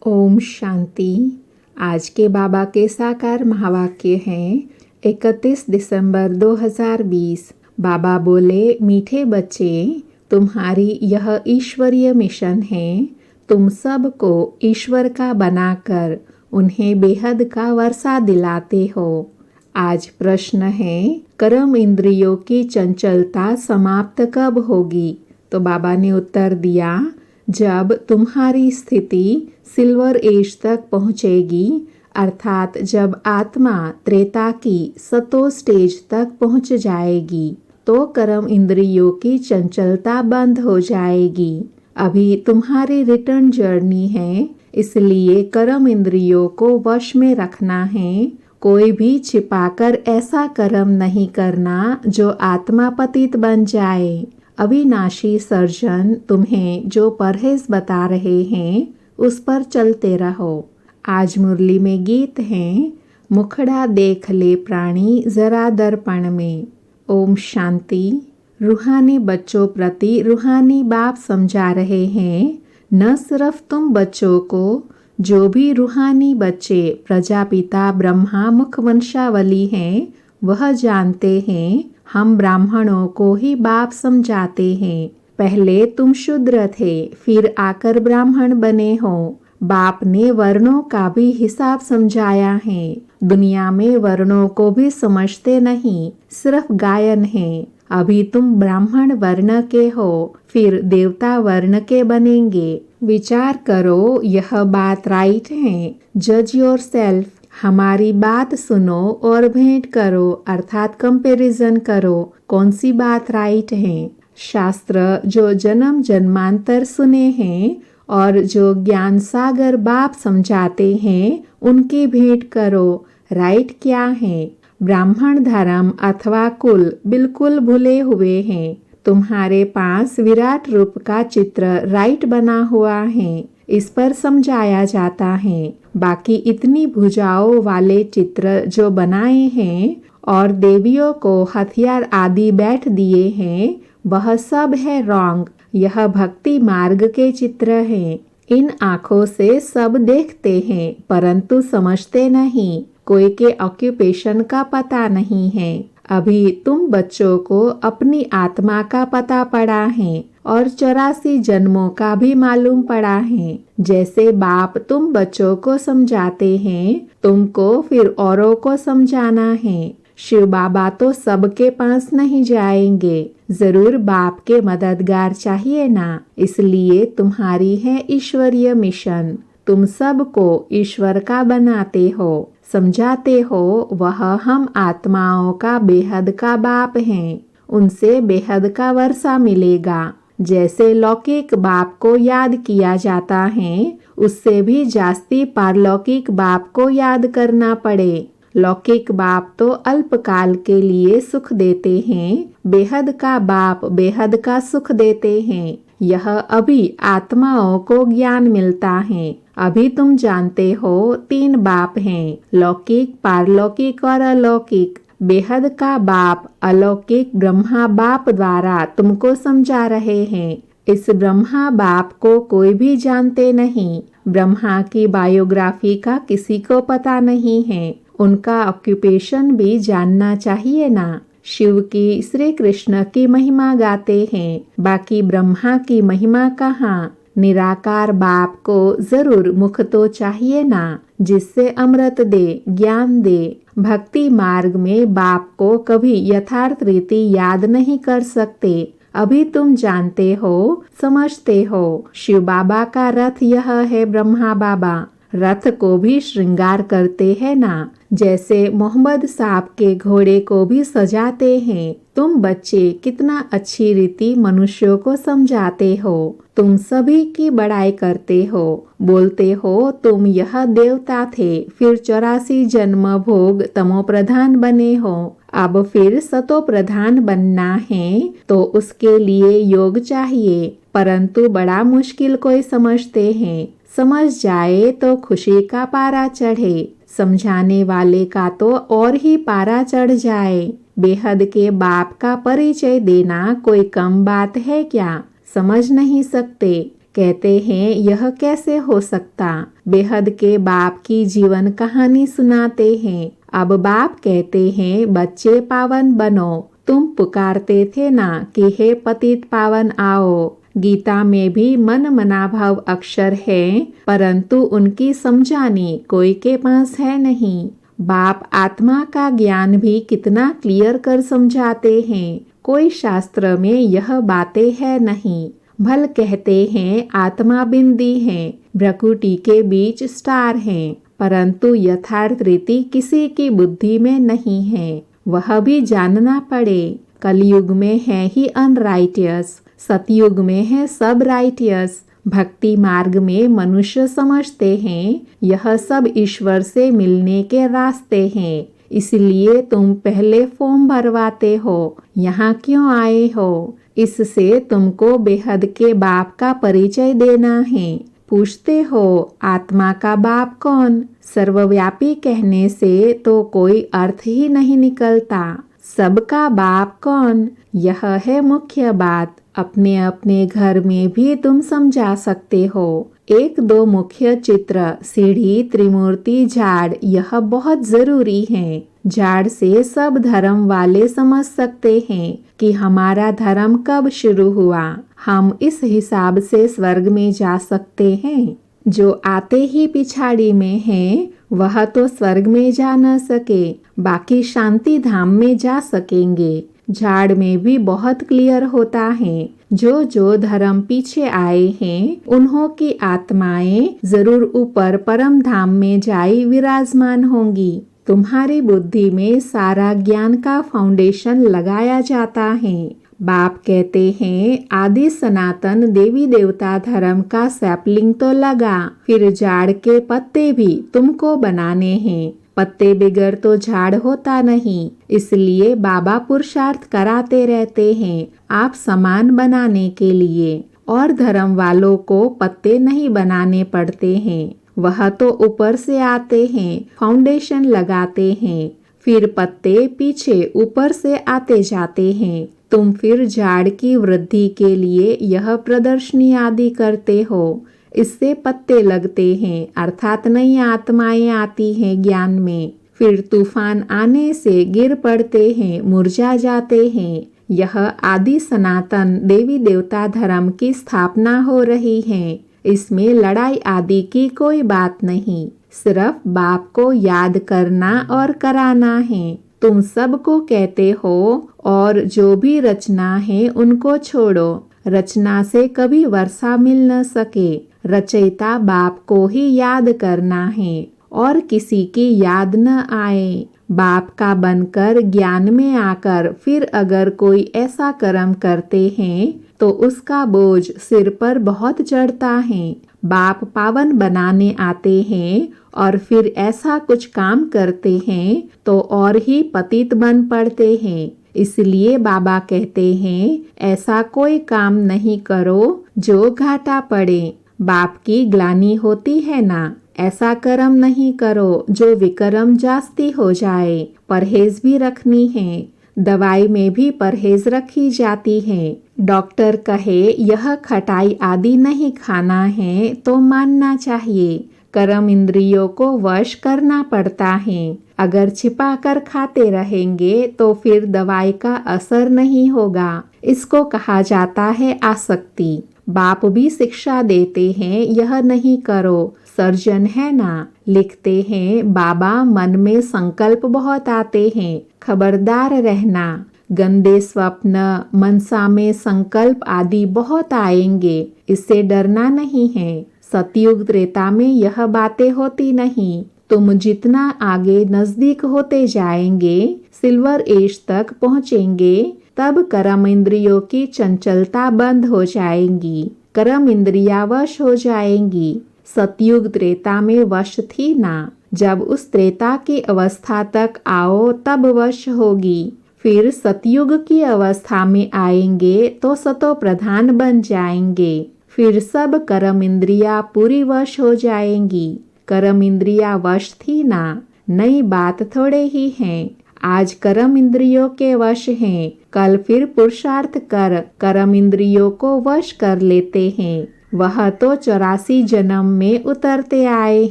ओम शांति। आज के बाबा के साकार महावाक्य हैं 31 दिसंबर 2020। बाबा बोले, मीठे बच्चे, तुम्हारी यह ईश्वरीय मिशन है। तुम सबको ईश्वर का बनाकर उन्हें बेहद का वर्षा दिलाते हो। आज प्रश्न है, कर्म इंद्रियों की चंचलता समाप्त कब होगी? तो बाबा ने उत्तर दिया, जब तुम्हारी स्थिति सिल्वर एज तक पहुँचेगी, अर्थात जब आत्मा त्रेता की सतो स्टेज तक पहुँच जाएगी, तो कर्म इंद्रियों की चंचलता बंद हो जाएगी। अभी तुम्हारी रिटर्न जर्नी है, इसलिए कर्म इंद्रियों को वश में रखना है। कोई भी छिपाकर ऐसा कर्म नहीं करना जो आत्मा पतित बन जाए। अविनाशी सर्जन तुम्हें जो परहेज बता रहे हैं, उस पर चलते रहो। आज मुरली में गीत हैं, मुखड़ा देख ले प्राणी जरा दर्पण में। ओम शांति। रूहानी बच्चों प्रति रूहानी बाप समझा रहे हैं, न सिर्फ तुम बच्चों को, जो भी रूहानी बच्चे प्रजापिता ब्रह्मा मुख वंशावली हैं, वह जानते हैं हम ब्राह्मणों को ही बाप समझाते हैं। पहले तुम शूद्र थे, फिर आकर ब्राह्मण बने हो। बाप ने वर्णों का भी हिसाब समझाया है। दुनिया में वर्णों को भी समझते नहीं, सिर्फ गायन है। अभी तुम ब्राह्मण वर्ण के हो, फिर देवता वर्ण के बनेंगे। विचार करो, यह बात राइट है। जज योर सेल्फ। हमारी बात सुनो और भेंट करो, अर्थात कंपैरिजन करो, कौन सी बात राइट है। शास्त्र जो जन्म जन्मांतर सुने हैं और जो ज्ञान सागर बाप समझाते हैं, उनकी भेंट करो। राइट क्या है? ब्राह्मण धर्म अथवा कुल बिल्कुल भूले हुए हैं। तुम्हारे पास विराट रूप का चित्र राइट बना हुआ है, इस पर समझाया जाता है। बाकी इतनी भुजाओं वाले चित्र जो बनाए हैं और देवियों को हथियार आदि बैठ दिए हैं, वह सब है रॉन्ग। यह भक्ति मार्ग के चित्र हैं। इन आँखों से सब देखते हैं, परंतु समझते नहीं। कोई के ऑक्यूपेशन का पता नहीं है। अभी तुम बच्चों को अपनी आत्मा का पता पड़ा है और 84 जन्मों का भी मालूम पड़ा है। जैसे बाप तुम बच्चों को समझाते हैं, तुमको फिर औरों को समझाना है। शिव बाबा तो सबके पास नहीं जाएंगे, जरूर बाप के मददगार चाहिए ना। इसलिए तुम्हारी है ईश्वरीय मिशन। तुम सबको ईश्वर का बनाते हो, समझाते हो। वह हम आत्माओं का बेहद का बाप हैं। उनसे बेहद का वर्षा मिलेगा। जैसे लौकिक बाप को याद किया जाता है, उससे भी जास्ती पारलौकिक बाप को याद करना पड़े। लौकिक बाप तो अल्पकाल के लिए सुख देते हैं, बेहद का बाप बेहद का सुख देते हैं। यह अभी आत्माओं को ज्ञान मिलता है। अभी तुम जानते हो 3 बाप हैं, लौकिक, पारलौकिक और अलौकिक। बेहद का बाप अलौकिक ब्रह्मा बाप द्वारा तुमको समझा रहे हैं। इस ब्रह्मा बाप को कोई भी जानते नहीं। ब्रह्मा की बायोग्राफी का किसी को पता नहीं है। उनका ऑक्यूपेशन भी जानना चाहिए ना। शिव की, श्री कृष्ण की महिमा गाते हैं, बाकी ब्रह्मा की महिमा कहाँ। निराकार बाप को जरूर मुख तो चाहिए ना, जिससे अमृत दे, ज्ञान दे। भक्ति मार्ग में बाप को कभी यथार्थ रीति याद नहीं कर सकते। अभी तुम जानते हो, समझते हो। शिव बाबा का रथ यह है ब्रह्मा बाबा। रथ को भी श्रृंगार करते हैं ना, जैसे मोहम्मद साहब के घोड़े को भी सजाते हैं। तुम बच्चे कितना अच्छी रीति मनुष्यों को समझाते हो। तुम सभी की बड़ाई करते हो, बोलते हो तुम यह देवता थे, फिर 84 जन्म भोग तमो प्रधान बने हो। अब फिर सतो प्रधान बनना है, तो उसके लिए योग चाहिए, परंतु बड़ा मुश्किल कोई समझते हैं। समझ जाए तो खुशी का पारा चढ़े, समझाने वाले का तो और ही पारा चढ़ जाए। बेहद के बाप का परिचय देना कोई कम बात है क्या? समझ नहीं सकते। कहते हैं यह कैसे हो सकता। बेहद के बाप की जीवन कहानी सुनाते हैं। अब बाप कहते हैं बच्चे पावन बनो। तुम पुकारते थे ना कि हे पतित पावन आओ। गीता में भी मन मनाभाव अक्षर है, परंतु उनकी समझानी कोई के पास है नहीं। बाप आत्मा का ज्ञान भी कितना क्लियर कर समझाते हैं। कोई शास्त्र में यह बातें है नहीं। भल कहते हैं आत्मा बिंदी है, भ्रकुटी के बीच स्टार है, परंतु यथार्थ रीति किसी की बुद्धि में नहीं है। वह भी जानना पड़े। कलयुग में है ही अनराइटियस, सतयुग में है सब राइटियस। भक्ति मार्ग में मनुष्य समझते हैं यह सब ईश्वर से मिलने के रास्ते हैं। इसलिए तुम पहले फॉर्म भरवाते हो। यहाँ क्यों आए हो? इससे तुमको बेहद के बाप का परिचय देना है। पूछते हो आत्मा का बाप कौन? सर्वव्यापी कहने से तो कोई अर्थ ही नहीं निकलता। सबका बाप कौन? यह है मुख्य बात। अपने अपने घर में भी तुम समझा सकते हो। एक दो मुख्य चित्र, सीढ़ी, त्रिमूर्ति, झाड़, यह बहुत जरूरी है। झाड़ से सब धर्म वाले समझ सकते हैं कि हमारा धर्म कब शुरू हुआ। हम इस हिसाब से स्वर्ग में जा सकते हैं। जो आते ही पिछाड़ी में है वह तो स्वर्ग में जा न सके, बाकी शांति धाम में जा सकेंगे। झाड़ में भी बहुत क्लियर होता है। जो जो धर्म पीछे आए हैं उन्हों की आत्माएं जरूर ऊपर परम धाम में जाई विराजमान होंगी। तुम्हारी बुद्धि में सारा ज्ञान का फाउंडेशन लगाया जाता है। बाप कहते हैं आदि सनातन देवी देवता धर्म का सैपलिंग तो लगा, फिर झाड़ के पत्ते भी तुमको बनाने हैं। पत्ते बिगर तो झाड़ होता नहीं, इसलिए बाबा पुरुषार्थ कराते रहते हैं आप समान बनाने के लिए। और धर्म वालों को पत्ते नहीं बनाने पड़ते हैं, वह तो ऊपर से आते हैं, फाउंडेशन लगाते हैं, फिर पत्ते पीछे ऊपर से आते जाते हैं। तुम फिर झाड़ की वृद्धि के लिए यह प्रदर्शनी आदि करते हो, इससे पत्ते लगते हैं, अर्थात नई आत्माएं आती हैं ज्ञान में। फिर तूफान आने से गिर पड़ते हैं, मुरझा जाते हैं। यह आदि सनातन देवी देवता धर्म की स्थापना हो रही है। इसमें लड़ाई आदि की कोई बात नहीं, सिर्फ बाप को याद करना और कराना है। तुम सबको कहते हो और जो भी रचना है उनको छोड़ो। रचना से कभी वर्षा मिल न सके। रचयिता बाप को ही याद करना है और किसी की याद न आए। बाप का बनकर ज्ञान में आकर फिर अगर कोई ऐसा कर्म करते हैं तो उसका बोझ सिर पर बहुत चढ़ता है। बाप पावन बनाने आते हैं और फिर ऐसा कुछ काम करते हैं तो और ही पतित बन पड़ते हैं। इसलिए बाबा कहते हैं ऐसा कोई काम नहीं करो जो घाटा पड़े। बाप की ग्लानि होती है ना, ऐसा कर्म नहीं करो जो विकर्म जास्ती हो जाए। परहेज भी रखनी है, दवाई में भी परहेज रखी जाती है। डॉक्टर कहे यह खटाई आदि नहीं खाना है तो मानना चाहिए। कर्म इंद्रियों को वश करना पड़ता है। अगर छिपा कर खाते रहेंगे तो फिर दवाई का असर नहीं होगा। इसको कहा जाता है आसक्ति। बाप भी शिक्षा देते हैं यह नहीं करो। सर्जन है ना, लिखते हैं बाबा मन में संकल्प बहुत आते हैं, खबरदार रहना। गंदे स्वप्न, मनसा में संकल्प आदि बहुत आएंगे, इससे डरना नहीं है। सतयुग त्रेता में यह बातें होती नहीं। तुम जितना आगे नजदीक होते जाएंगे, सिल्वर एज तक पहुँचेंगे, तब कर्म इंद्रियों की चंचलता बंद हो जाएंगी, कर्म इंद्रिया वश हो जाएंगी। सतयुग त्रेता में वश थी ना, जब उस त्रेता की अवस्था तक आओ तब वश होगी। फिर सतयुग की अवस्था में आएंगे तो सतो प्रधान बन जाएंगे। फिर सब कर्म इंद्रिया पूरी वश हो जाएंगी। कर्म इंद्रिया वश थी ना, नई बात थोड़े ही हैं। आज कर्म इंद्रियों के वश हैं, कल फिर पुरुषार्थ कर कर्म इंद्रियों को वश कर लेते हैं। वह तो 84 जन्म में उतरते आए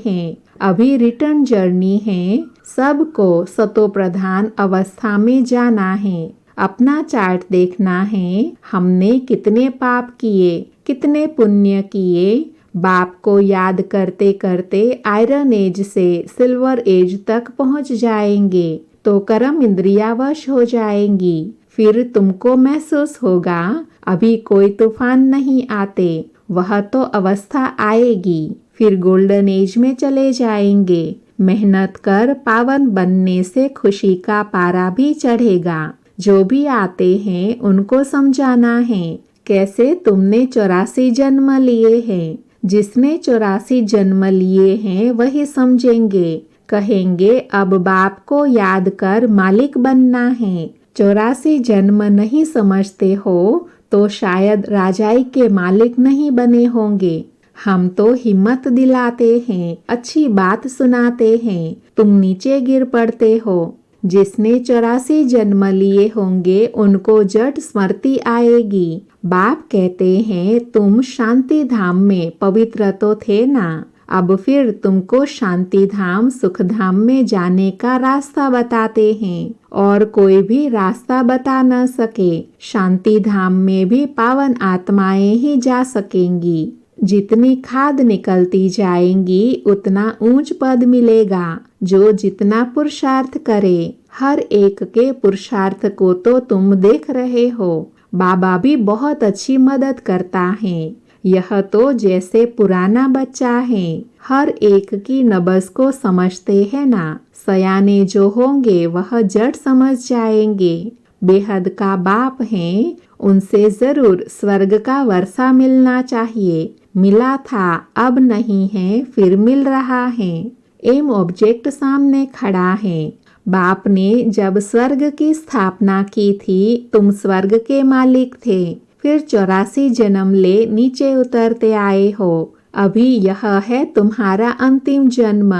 हैं। अभी रिटर्न जर्नी है। सबको सतो प्रधान अवस्था में जाना है। अपना चार्ट देखना है। हमने कितने पाप किए, कितने पुण्य किए। बाप को याद करते करते आयरन एज से सिल्वर एज तक पहुंच जाएंगे तो कर्म इंद्रियावश हो जाएंगी। फिर तुमको महसूस होगा अभी कोई तूफान नहीं आते, वह तो अवस्था आएगी। फिर गोल्डन एज में चले जाएंगे। मेहनत कर पावन बनने से खुशी का पारा भी चढ़ेगा। जो भी आते हैं उनको समझाना है कैसे तुमने 84 जन्म लिए हैं। जिसने 84 जन्म लिए हैं वही समझेंगे। कहेंगे अब बाप को याद कर मालिक बनना है। 84 जन्म नहीं समझते हो तो शायद राजाई के मालिक नहीं बने होंगे। हम तो हिम्मत दिलाते हैं, अच्छी बात सुनाते हैं, तुम नीचे गिर पड़ते हो। जिसने 84 जन्म लिए होंगे उनको जट स्मृति आएगी। बाप कहते हैं तुम शांति धाम में पवित्र तो थे ना, अब फिर तुमको शांति धाम सुख धाम में जाने का रास्ता बताते हैं। और कोई भी रास्ता बता न सके। शांति धाम में भी पावन आत्माएं ही जा सकेंगी। जितनी खाद निकलती जाएंगी उतना ऊंच पद मिलेगा। जो जितना पुरुषार्थ करे, हर एक के पुरुषार्थ को तो तुम देख रहे हो। बाबा भी बहुत अच्छी मदद करता है। यह तो जैसे पुराना बच्चा है, हर एक की नब्ज को समझते हैं ना। सयाने जो होंगे वह जड़ समझ जाएंगे। बेहद का बाप हैं, उनसे जरूर स्वर्ग का वर्षा मिलना चाहिए। मिला था, अब नहीं है, फिर मिल रहा है। एम ऑब्जेक्ट सामने खड़ा है। बाप ने जब स्वर्ग की स्थापना की थी तुम स्वर्ग के मालिक थे। फिर 84 जन्म ले नीचे उतरते आए हो। अभी यह है तुम्हारा अंतिम जन्म।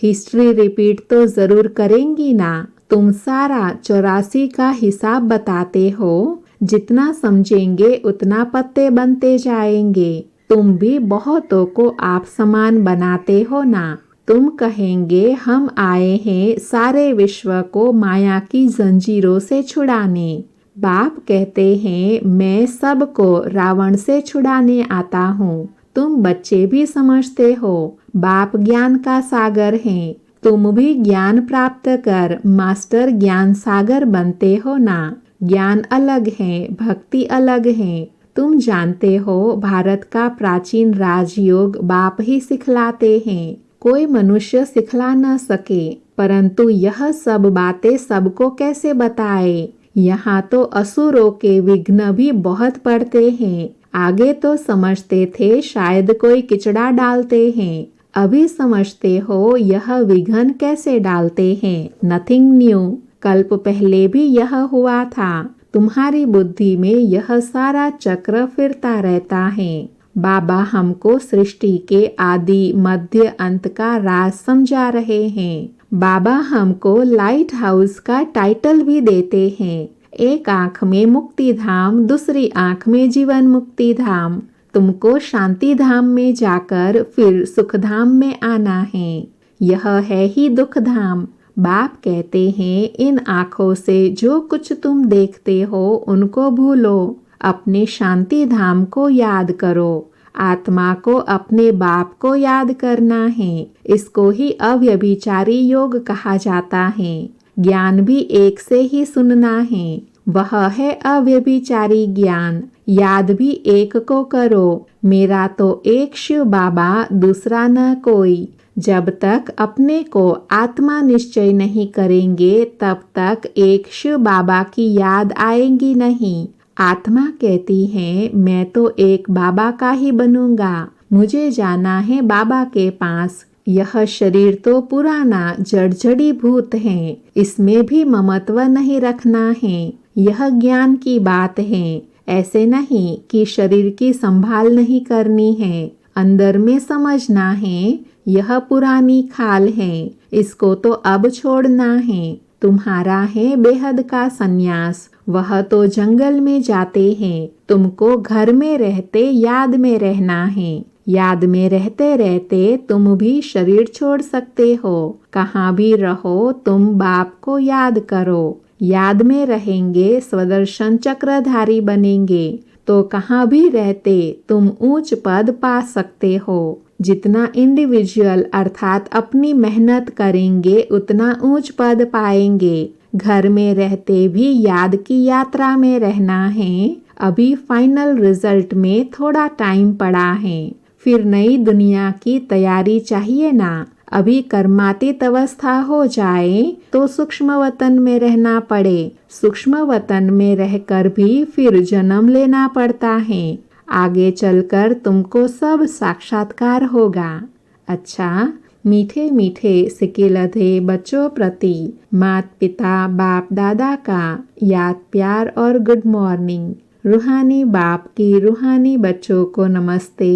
हिस्ट्री रिपीट तो जरूर करेंगी ना। तुम सारा 84 का हिसाब बताते हो। जितना समझेंगे उतना पत्ते बनते जाएंगे। तुम भी बहुतों को आप समान बनाते हो ना। तुम कहेंगे हम आए हैं सारे विश्व को माया की जंजीरों से छुड़ाने। बाप कहते हैं मैं सबको रावण से छुड़ाने आता हूँ। तुम बच्चे भी समझते हो बाप ज्ञान का सागर है। तुम भी ज्ञान प्राप्त कर मास्टर ज्ञान सागर बनते हो ना। ज्ञान अलग है, भक्ति अलग है। तुम जानते हो भारत का प्राचीन राजयोग बाप ही सिखलाते हैं। कोई मनुष्य सिखला न सके, परंतु यह सब बातें सबको कैसे बताए। यहाँ तो असुरों के विघ्न भी बहुत पड़ते हैं। आगे तो समझते थे शायद कोई किचड़ा डालते हैं, अभी समझते हो यह विघ्न कैसे डालते हैं। नथिंग न्यू, कल्प पहले भी यह हुआ था। तुम्हारी बुद्धि में यह सारा चक्र फिरता रहता है। बाबा हमको सृष्टि के आदि मध्य अंत का राज समझा रहे हैं। बाबा हमको लाइट हाउस का टाइटल भी देते हैं। एक आँख में मुक्ति धाम, दूसरी आँख में जीवन मुक्ति धाम। तुमको शांति धाम में जाकर फिर सुख धाम में आना है। यह है ही दुख धाम। बाप कहते हैं इन आँखों से जो कुछ तुम देखते हो उनको भूलो। अपने शांति धाम को याद करो। आत्मा को अपने बाप को याद करना है। इसको ही अव्यभिचारी योग कहा जाता है। ज्ञान भी एक से ही सुनना है, वह है अव्यभिचारी ज्ञान। याद भी एक को करो, मेरा तो एक शिव बाबा, दूसरा न कोई। जब तक अपने को आत्मा निश्चय नहीं करेंगे तब तक एक शिव बाबा की याद आएगी नहीं। आत्मा कहती है मैं तो एक बाबा का ही बनूंगा, मुझे जाना है बाबा के पास। यह शरीर तो पुराना जड़जड़ी भूत है, इसमें भी ममत्व नहीं रखना है। यह ज्ञान की बात है। ऐसे नहीं कि शरीर की संभाल नहीं करनी है, अंदर में समझना है यह पुरानी खाल है, इसको तो अब छोड़ना है। तुम्हारा है बेहद का संन्यास, वह तो जंगल में जाते हैं, तुमको घर में रहते याद में रहना है। याद में रहते रहते तुम भी शरीर छोड़ सकते हो। कहाँ भी रहो तुम बाप को याद करो। याद में रहेंगे स्वदर्शन चक्रधारी बनेंगे तो कहाँ भी रहते तुम ऊंच पद पा सकते हो। जितना इंडिविजुअल अर्थात अपनी मेहनत करेंगे उतना ऊंच पद पाएंगे। घर में रहते भी याद की यात्रा में रहना है। अभी फाइनल रिजल्ट में थोड़ा टाइम पड़ा है, फिर नई दुनिया की तैयारी चाहिए ना। अभी कर्मातीत अवस्था हो जाए तो सूक्ष्म वतन में रहना पड़े। सूक्ष्म वतन में रहकर भी फिर जन्म लेना पड़ता है। आगे चलकर तुमको सब साक्षात्कार होगा। अच्छा, मीठे मीठे सिकिलधे बच्चों प्रति माता पिता बाप दादा का याद प्यार और गुड मॉर्निंग। रूहानी बाप की रूहानी बच्चों को नमस्ते।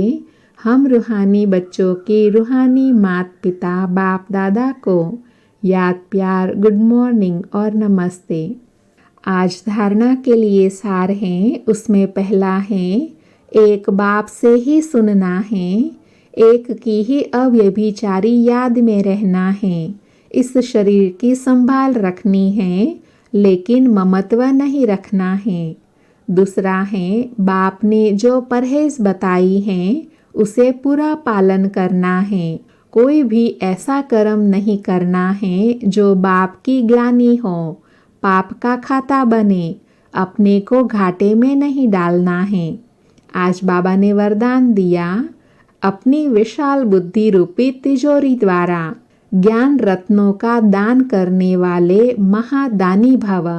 हम रूहानी बच्चों की रूहानी माता पिता बाप दादा को याद प्यार गुड मॉर्निंग और नमस्ते। आज धारणा के लिए सार हैं, उसमें पहला है एक बाप से ही सुनना है। एक की ही अव्यभिचारी याद में रहना है। इस शरीर की संभाल रखनी है लेकिन ममत्व नहीं रखना है। दूसरा है बाप ने जो परहेज बताई है उसे पूरा पालन करना है। कोई भी ऐसा कर्म नहीं करना है जो बाप की ग्लानि हो, पाप का खाता बने। अपने को घाटे में नहीं डालना है। आज बाबा ने वरदान दिया, अपनी विशाल बुद्धि रूपी तिजोरी द्वारा ज्ञान रत्नों का दान करने वाले महादानी भव।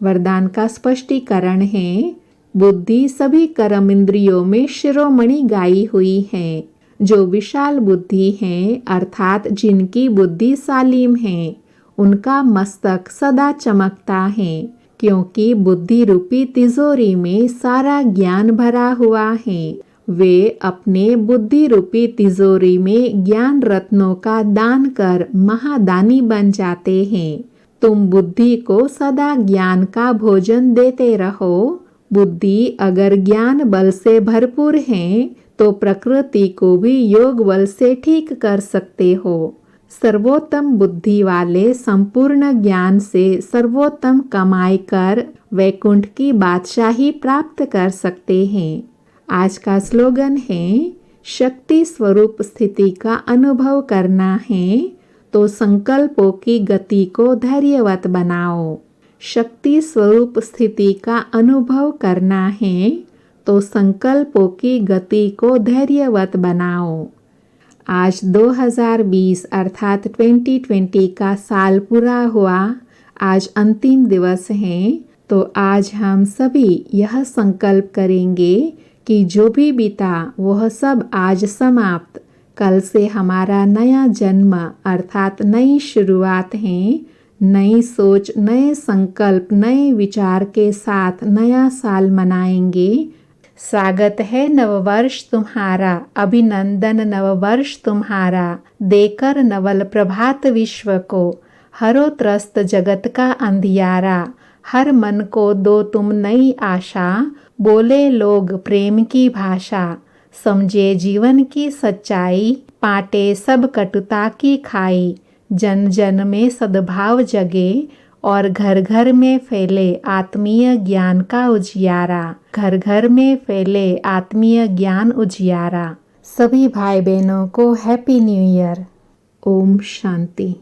वरदान का स्पष्टीकरण है, बुद्धि सभी कर्म इंद्रियों में शिरोमणि गाई हुई है। जो विशाल बुद्धि है अर्थात जिनकी बुद्धि सालीम है, उनका मस्तक सदा चमकता है, क्योंकि बुद्धि रूपी तिजोरी में सारा ज्ञान भरा हुआ है। वे अपने बुद्धि रूपी तिजोरी में ज्ञान रत्नों का दान कर महादानी बन जाते हैं। तुम बुद्धि को सदा ज्ञान का भोजन देते रहो। बुद्धि अगर ज्ञान बल से भरपूर है तो प्रकृति को भी योग बल से ठीक कर सकते हो। सर्वोत्तम बुद्धि वाले संपूर्ण ज्ञान से सर्वोत्तम कमाई कर वैकुंठ की बादशाही प्राप्त कर सकते हैं। आज का स्लोगन है, शक्ति स्वरूप स्थिति का अनुभव करना है तो संकल्पों की गति को धैर्यवत बनाओ। शक्ति स्वरूप स्थिति का अनुभव करना है तो संकल्पों की गति को धैर्यवत बनाओ। आज 2020 अर्थात 2020 का साल पूरा हुआ। आज अंतिम दिवस है, तो आज हम सभी यह संकल्प करेंगे कि जो भी बीता वह सब आज समाप्त। कल से हमारा नया जन्म अर्थात नई शुरुआत है। नई सोच, नए संकल्प, नए विचार के साथ नया साल मनाएंगे। स्वागत है नववर्ष तुम्हारा, अभिनंदन नववर्ष तुम्हारा। देकर नवल प्रभात विश्व को, हरो त्रस्त जगत का अंधियारा। हर मन को दो तुम नई आशा, बोले लोग प्रेम की भाषा। समझे जीवन की सच्चाई, पाटे सब कटुता की खाई। जन जन में सद्भाव जगे और घर घर में फैले आत्मीय ज्ञान का उजियारा। घर घर में फैले आत्मीय ज्ञान उजियारा। सभी भाई बहनों को happy new year. Om Shanti.